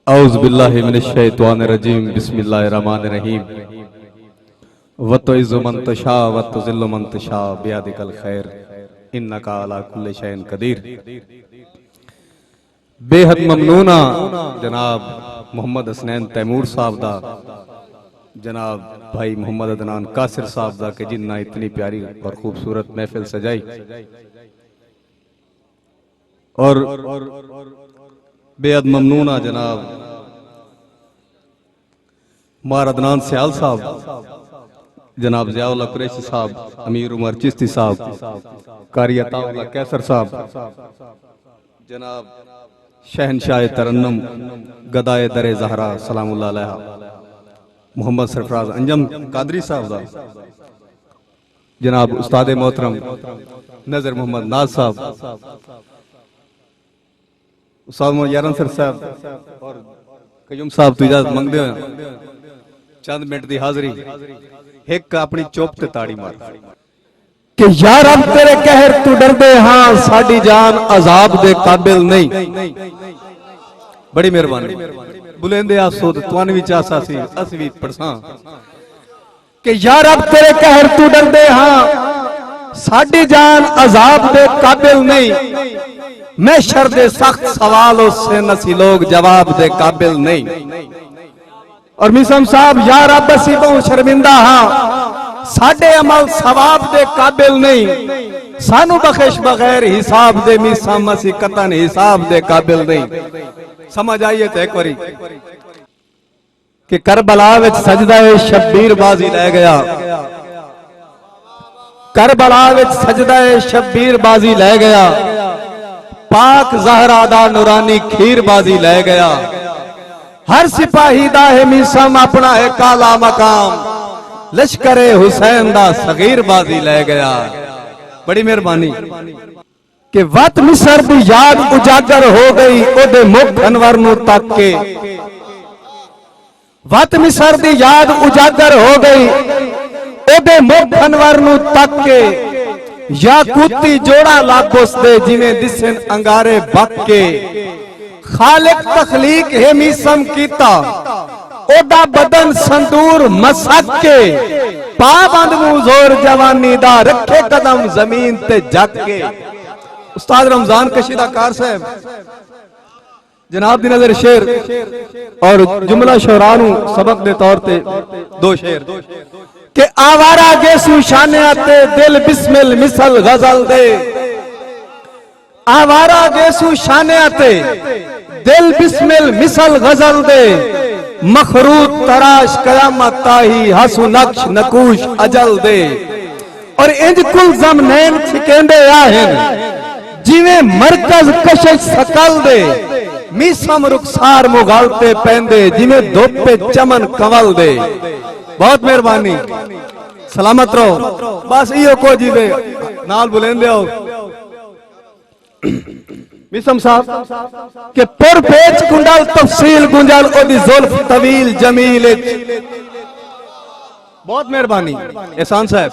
औज़ु बिल्लाहि मिनश्शैतानिर्रजीम बिस्मिल्लाहिर्रहमानिर्रहीम वतुइज़्ज़ु मन तशा वतुज़िल्लु मन तशा बियदिकल खैर इन्नका अला कुल्लि शैइन कदीर। बेहद ममनूना जनाब मोहम्मद हसनैन तैमूर साहब दा, जनाब भाई मोहम्मद अदनान कासिर साहब दा कि जिन्ना इतनी प्यारी और खूबसूरत महफिल सजाई और बेहद ममनूना जनाब मार अदनान सियाल साहब, जनाब ज़ियाउल्लाह कुरैशी साहब, अमीर उमर चिश्ती साहब, कारी अताउल्लाह कैसर साहब, जनाब शहनशाह तरन्नुम गदाए दरे ज़हरा सलामुल्लाह अलैहा मोहम्मद सरफराज अंजम कादरी साहब दा, जनाब उस्ताद मोहतरम नजर मोहम्मद नाज साहब, उस्ताद यारन सर साहब और कयूम साहब तो इजाजत मंगते हैं चंद मिनट की हाजरी एक अपनी चुप ते ताड़ी मार कि यार अब तेरे कहर तू डरदे हाँ साडी जान अजाब दे काबिल नहीं। बड़ी मेहरबानी बुलेंदे आसो तुआन भी चासा सी अस भी पढ़सा कि यार अब तेरे कहर तू डरदे हाँ साडी जान अजाब दे काबिल नहीं। मैं शर दे सख्त सवाल उससे नसी लोग जवाब दे काबिल नहीं। और मिसम साहब यार अब असी बहुत शर्मिंदा हाँ साडे अमल सवाब दे काबिल नहीं। सानू बख्शिश बगैर हिसाब दे मिसम असी कतन हिसाब दे काबिल नहीं। समझ आइए तो एक बारी कि करबला विच सजदा शब्बीर बाजी लै गया, करबला विच सजदा शब्बीर बाजी लै गया, पाक ज़हरा दा नूरानी खीर बाजी लै गया। हर सिपाही दा है मिसम अपना है काला मकाम, लश्करे हुसैन दा सगीर बाजी लै गया। बड़ी मेहरबानी कि वत मिसर दी याद उजागर हो गई ओदे मुख अनवर नू तक के, वत मिसर दी याद उजागर हो गई ओदे मुख अनवर नू तक के। याकूती जोड़ा लागोस दे जिवें दिसन अंगारे बक के, खालिक तखलीक है मिसम कीता ओदा बदन संदूर मसक के। पाबंद मुजोर जवानी दा रखे कदम जमीन ते जग के। उस्ताद रमजान कशीदा कार साहब जनाब दी नजर शेर और जुमला शोरानू सबक दे तौर ते दो शेर के आवारा गेसू शाने आते दिल बिस्मिल मिसल गजल दे, आवारा गेसू शाने आते दिल बिस्मिल मिसल गजल दे। मखरूत तराश कयामत ताही हसु नक्श नकूश अजल दे। और इंज कुल ज़मनैन छिकेंदे आहेन जिवें मरकज कशिश सकल दे। मिसम रुखसार मुगालते पेंदे जिवें धुप पे चमन कंवल दे। बहुत मेहरबानी सलामत रहो बस इहो को जीवे नाल बुलेंदे हो मिसम साहब के पुर पेच कुंडल तफसील गुंजल ओदी जुल्फ तवील जमील। बहुत मेहरबानी एहसान साहब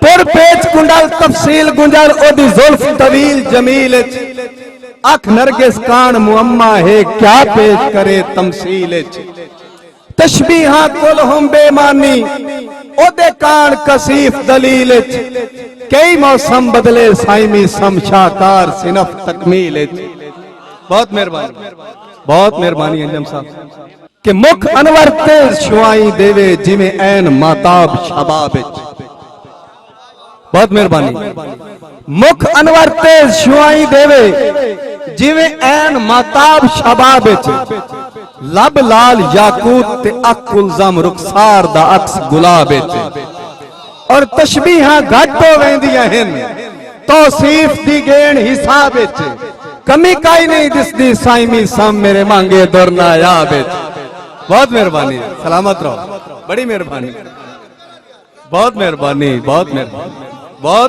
पुर पेच कुंडल तफसील गुंजल ओदी जुल्फ तवील जमील। अख नरगिस कान मुअम्मा है क्या पेश करे तमसील। तशबीहा कुल हम बेमानी ओदे कान कसीफ दलील। कई मौसम बदले साइमी समशाकार सिनफ तकमील। बहुत मेहरबानी अंजम साहब कि मुख अनवर तेज शुआई देवे जिमें ऐन माताब शबाब। बहुत मेहरबानी मुख अनवर तेज शुआई देवे जिमें ऐन माताब शबाब। लब लाल याकूत ते अकुल जम रुखसार दा अक्स गुलाब। और तशबीहां घट हो वेंदियां हन तौसीफ दी गेण हिसाब। कमी काई नहीं दिसदी साइमी सम मेरे मांगे दुर नायाब। बहुत मेहरबानी सलामत रहो बड़ी मेहरबानी बहुत मेहरबानी बहुत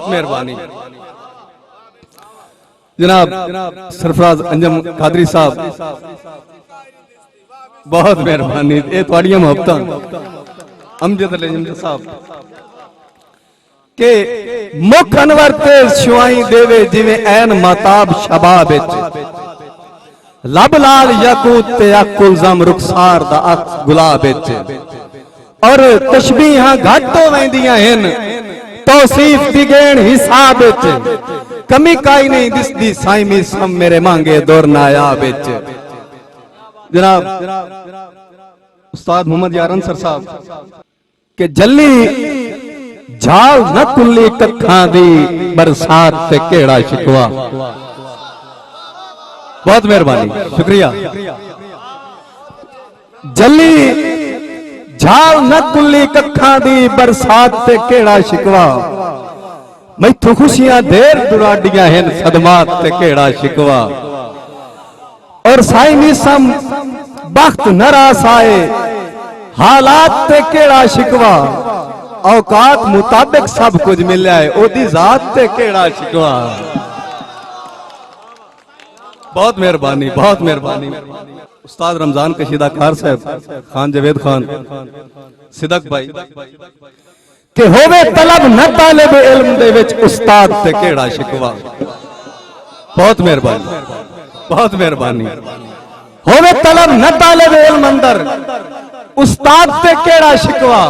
मेहरबानी जनाब सरफराज अंजम कादरी साहब बहुत मेहरबानी ये तुहाड़ियां मुहब्बतां। अमजद साहब के मुख अनवर तेज शुआई देवे जिवें ऐन माताब शबाब। लब लाल याकूत ते अख कुलज़म रुखसार दा अख गुलाब विच और तशबीहां घट हो वेंदियां हन तौसीफ दी गेण हिसाब विच कमी काई नहीं दिसदी साईं मीसम मेरे मांगे दौर नायाब विच। जनाब उस्ताद मोहम्मद यार अंसर साहब के जल्ली झाल न कुल्ली कखां दी बरसात ते केड़ा शिकवा। बहुत मेहरबानी शुक्रिया। जल्ली झाल न कुल्ली कखां दी बरसात ते केड़ा शिकवा मैथों खुशियां देर दुराडियां हैं सदमात ते केड़ा शिकवा। और साईं मीसम बख्त नरास आए हालात ते केड़ा शिकवा औकात मुताबिक सब कुछ मिलया है ओदी जात ते केड़ा शिकवा। बहुत मेहरबानी बहुत मेहरबानी। उस्ताद रमजान कशीदाकार साहब खान जवेद खान सिदक भाई के होवे तलब न तालिब इल्म दे विच उस्ताद ते केड़ा शिकवा। बहुत मेहरबानी बहुत मेहरबानी। होवे तलब न तालिब इल्म अंदर उस्ताद ते केड़ा शिकवा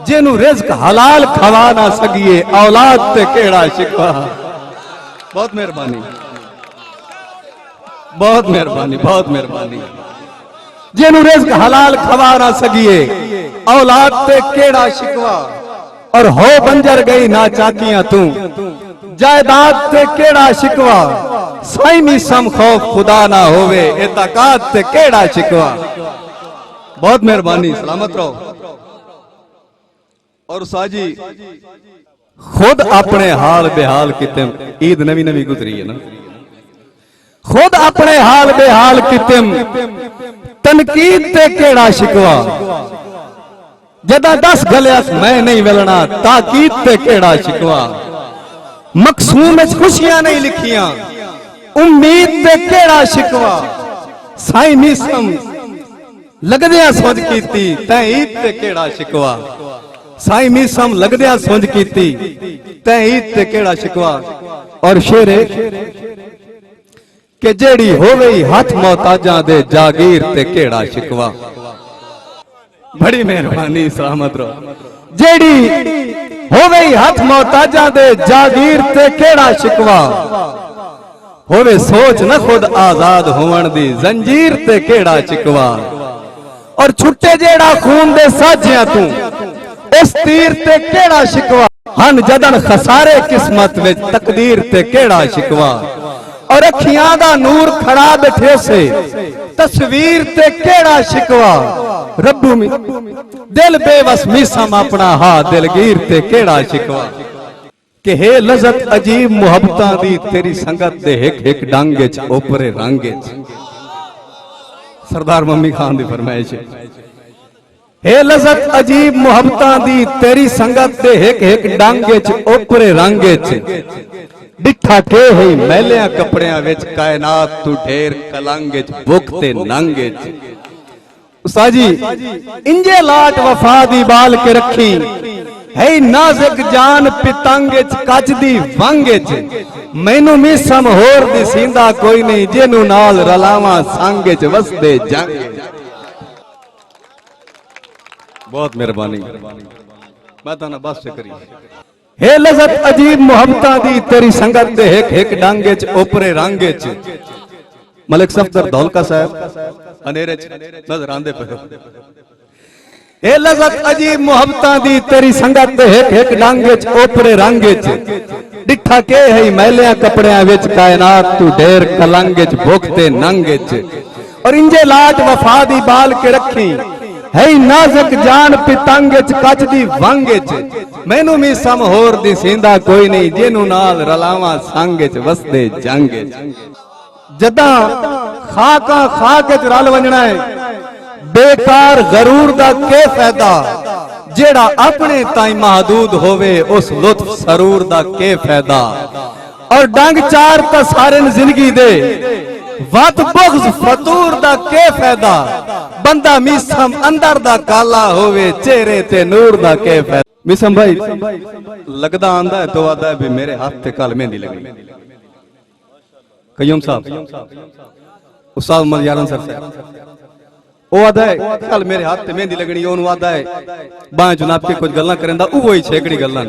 जिन्हू रिज़्क हलाल खवा ना सकिए औलाद ते केड़ा शिकवा। बहुत मेहरबानी बहुत मेहरबानी बहुत मेहरबानी। जिन्हू रिज़्क हलाल खवा ना सकिए औलाद ते केड़ा शिकवा। और हो बंजर गई ना चाकियां तू जायदाद ते केड़ा शिकवा साईं मीसम खौफ खुदा ना होवे एतकाद ते केड़ा शिकवा। बहुत मेहरबानी सलामत रहो। और साजी खुद अपने हाल बेहाल किते ईद नवी नवी गुजरी है ना खुद अपने हाल बेहाल कितिम तनकीद ते केड़ा शिकवा। जदा 10 गलियास मैं नहीं मिलना ताकीद ते केड़ा शिकवा। मकसूम में खुशियां नहीं लिखियां उम्मीद ते केड़ा शिकवा। साईं मीसम लगदियां सोच कीती तै ईद ते केड़ा शिकवा। साईं मीसम लगदियां सोच कीती तै ईद ते केड़ा शिकवा। और शेरे के जेड़ी होवे हाथ मोहताजां दे जागीर ते केड़ा शिकवा। बड़ी मेहरबानी सलामत रहो। जेड़ी होवे हाथ मोहताजां दे जागीर ते केड़ा शिकवा। होवे सोच न खुद आजाद होवन दी जंजीर ते केड़ा शिकवा। और छुट्टे जेड़ा खून दे साजियां तू इस तीर ते केड़ा शिकवा। हन जदन खसारे किस्मत विच तकदीर ते केड़ा शिकवा। और अखियां दा नूर खड़ा बैठे से तस्वीर ते केड़ा शिकवा। रब्बू में दिल बेवस मीसम अपना हा दिलगीर ते केड़ा शिकवा। कि हे लज़त अजीब मुहब्बतां दी तेरी संगत दे हिक हिक डांगे च ओपरे रंगे सरदार मम्मी खान दी फरमाइश। हे लज़त अजीब मुहब्बतां दी तेरी संगत दे हिक हिक डांगे च ओपरे रंगे च डिठा के है मैलिया कपड़ियां विच कायनात तू ढेर कलांगे च भुख ते नांगे च। उस्ताद जी इंजे लाट वफा दी बाल के रखी है नाजुक जान पितंगे च कच दी वांगे च। मैनू मीसम होर दी सींदा कोई नहीं जेनू नाल रलावा सांगे च वसदे जांगे। बहुत मेहरबानी मैं ताना बस करी। हे लज़त अजीब मुहब्बतां दी तेरी संगत दे हिक हिक डांगे च ओपरे रंगे च। मलिक सफदर धौलका साहब अनेरे च नजर आंदे पे। हे लज़त अजीब मुहब्बतां दी तेरी संगत दे हिक हिक डांगे च ओपरे रंगे च डिठा के है मैलिया कपड़ियां विच कायनात तू ढेर कलंगे च भुख ते नंगे च। और इंजे लाट वफा दी बाल के रखी है नाजुक जान पितंगे च कच दी वांगे च। मैनू मीसम होर दी सींदा कोई नहीं जेनू नाल रलावा सांगे च वसदे जांगे च। जदा खाका खाके च रल वंजना है बेकार गरूर दा के फायदा जेड़ा अपने ताई महदूद होवे उस लुत्फ सरूर दा के फायदा। और डंग चार ता सारे जिंदगी दे वत बुग़्ज़ फतूर दा के फायदा। बंदा मीसम अंदर दा काला होवे चेहरे ते नूर दा के फायदा। मीसम भाई लगदा आंदा है तो आदा है भी मेरे हाथ ते कल मेहंदी लगनी। कयूम साहब उस्ताद मोहम्मद यारन सर साहब ਉਹ ਆਦਾ ਹੈ ਕੱਲ ਮੇਰੇ ਹੱਥ ਤੇ ਮਹਿੰਦੀ ਲੱਗਣੀ ਉਹਨੂੰ ਆਦਾ ਹੈ ਬਾਹ ਜਨਾਬ ਕੇ ਕੁਝ ਗੱਲਾਂ ਕਰਨ ਦਾ ਉਹ ਹੀ ਛੇਕੜੀ ਗੱਲਾਂ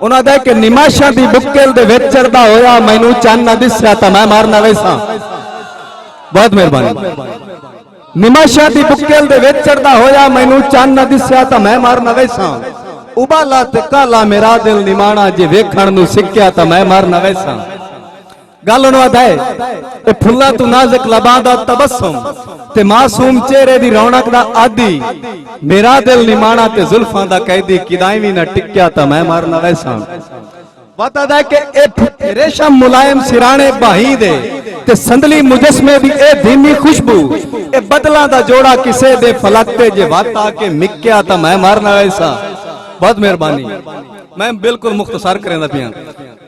ਉਹਨਾਂ ਦਾ ਕਿ ਨਿਮਾਸ਼ਾ ਦੀ ਬੁੱਕਲ ਦੇ ਵਿੱਚ ਚੜਦਾ ਹੋਇਆ ਮੈਨੂੰ ਚੰਨ ਨਾ ਦਿਸਿਆ ਤਾਂ ਮੈਂ ਮਾਰਨਾ ਵੈਸਾ ਬਹੁਤ ਮਿਹਰਬਾਨੀ ਨਿਮਾਸ਼ਾ ਦੀ ਬੁੱਕਲ ਦੇ ਵਿੱਚ ਚੜਦਾ ਹੋਇਆ ਮੈਨੂੰ ਚੰਨ ਨਾ ਦਿਸਿਆ ਤਾਂ ਮੈਂ ਮਾਰਨਾ ਵੈਸਾ ਉਬਾਲਾ ਤੇ ਕਾਲਾ ਮੇਰਾ ਦਿਲ ਨਿਮਾਣਾ ਜੇ ਵੇਖਣ ਨੂੰ ਸਿੱਕਿਆ ਤਾਂ ਮੈਂ ਮਾਰਨਾ ਵੈਸਾ ਗੱਲ ਉਹਨਾਂ ਦਾ ਹੈ ਇਹ ਫੁੱਲਾਂ ਤੋਂ ਨਾਜ਼ੁਕ ਲਬਾਂ ਦਾ ਤਬਸਮ ਤੇ ਮਾਸੂਮ ਚਿਹਰੇ ਦੀ ਰੌਣਕ ਦਾ ਆਦੀ ਮੇਰਾ ਦਿਲ ਨਿਮਾਣਾ ਤੇ ਜ਼ੁਲਫਾਂ ਦਾ ਕੈਦੀ ਕਿਦਾਈ ਵੀ ਨਾ ਟਿਕਿਆ ਤਾਂ ਮੈਂ ਮਾਰਨਾ ਵੈਸਾ ਪਤਾ ਦਾ ਕਿ ਇਹ ਰੇਸ਼ਮ ਮੁਲਾਇਮ ਸਿਰਾਣੇ ਬਾਹੀ ਦੇ ਤੇ ਸੰਦਲੀ ਮੁਜਸਮੇ ਦੀ ਇਹ ਧੀਮੀ ਖੁਸ਼ਬੂ ਇਹ ਬਦਲਾਂ ਦਾ ਜੋੜਾ ਕਿਸੇ ਦੇ ਫਲਕ ਤੇ ਜੇ ਵਾਤ ਆ ਕੇ ਮਿੱਕਿਆ ਤਾਂ ਮੈਂ ਮਾਰਨਾ ਵੈਸਾ ਬਹੁਤ ਮਿਹਰਬਾਨੀ ਮੈਂ ਬਿਲਕੁਲ ਮੁਖਤਸਰ ਕਰੇਂਦਾ ਪਿਆ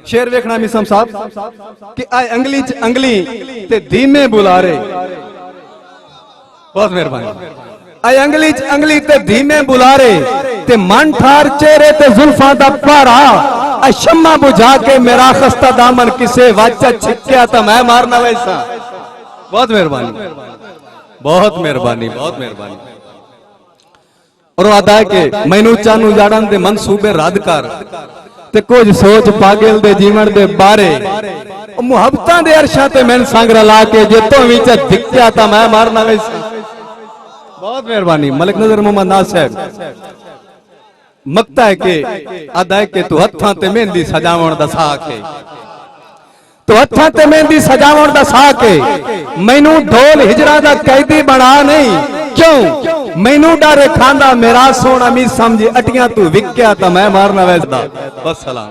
ਸ਼ੇਰ ਵੇਖਣਾ ਮਿਸਮ ਸਾਹਿਬ ਕਿ ਆਏ ਅੰਗਲੀ ਚ ਅੰਗਲੀ ਤੇ ਧੀਮੇ ਬੁਲਾਰੇ ਬਹੁਤ ਮਿਹਰਬਾਨੀ ਆਏ ਅੰਗਲੀ ਚ ਅੰਗਲੀ ਤੇ ਧੀਮੇ ਬੁਲਾਰੇ ਤੇ ਮਨ ਠਾਰ ਚਿਹਰੇ ਤੇ ਜ਼ੁਲਫਾਂ ਦਾ ਪਾਰਾ ਆ ਸ਼ਮਾ ਬੁਝਾ ਕੇ ਮੇਰਾ ਖਸਤਾ ਦਾਮਨ ਕਿਸੇ ਵਾਚਾ ਛਿੱਕਿਆ ਤਾਂ ਮੈਂ ਮਾਰਨਾ ਵੈਸਾ ਬਹੁਤ ਮਿਹਰਬਾਨੀ ਬਹੁਤ ਮਿਹਰਬਾਨੀ ਬਹੁਤ ਮਿਹਰਬਾਨੀ ਔਰ ਆਦਾ ਹੈ ਕਿ ਮੈਨੂੰ ਚਾਨੂ ਜਾੜਨ ਦੇ ਮਨਸੂਬੇ ਰੱਦ ਕਰ ਤੇ ਕੁਝ ਸੋਚ ਪਾਗਲ ਦੇ ਜੀਵਨ ਦੇ ਬਾਰੇ ਉਹ ਮੁਹੱਬਤਾਂ ਦੇ ਅਰਸ਼ਾਂ ਤੇ ਮੈਨੂੰ ਸੰਗ ਰਲਾ ਕੇ ਜੇ ਤੋਂ ਵਿੱਚ ਧਿੱਕਿਆ ਤਾਂ ਮੈਂ ਮਾਰਨਾ ਵੈਸਾ बहुत मेहरबानी मलिक नजर मोहम्मद नाज साहब मकता है कि अदा है कि तू हत्थां ते मेहंदी सजावण दा साख है तो हत्थां ते मेहंदी सजावण दा साख है मैनू ढोल हिजरा दा कैदी बना नहीं क्यों मैनू डरे खांदा मेरा सोना मी समझ अटियां तू विक्या तां मैं मारना वैसदा बस सलाम।